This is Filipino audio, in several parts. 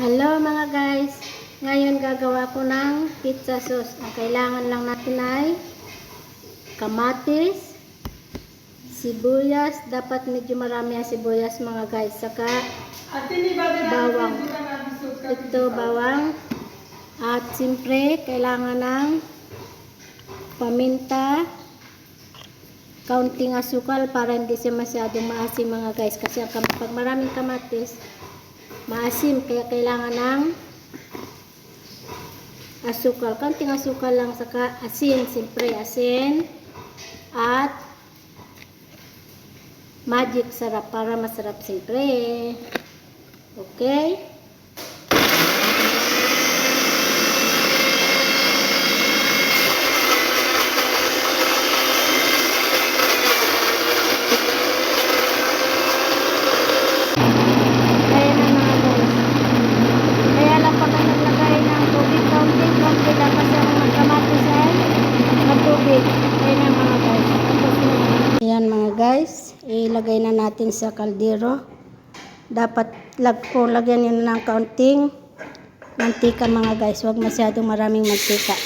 Hello mga guys, ngayon gagawa ko ng pizza sauce. Ang kailangan lang natin ay kamatis, sibuyas, dapat medyo marami ang sibuyas mga guys, saka bawang. Ito bawang, at siyempre kailangan ng paminta, kaunting asukal para hindi siya masyadong maasim mga guys, kasi pag maraming kamatis maasim, kaya kailangan ng asukal, kaunting asukal lang, saka asin, siyempre asin, at magic sarap para masarap siyempre. Okay, ayan mga guys, ilagay na natin sa kaldero. Dapat lagyan nyo ng kaunting mantika mga guys, huwag masyadong maraming mantika.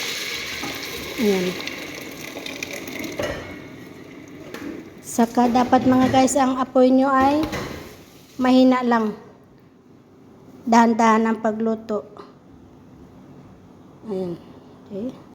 Ayan. Saka dapat mga guys, ang apoy nyo ay mahina lang, dahan-dahan ang pagluto. Ayan. Okay.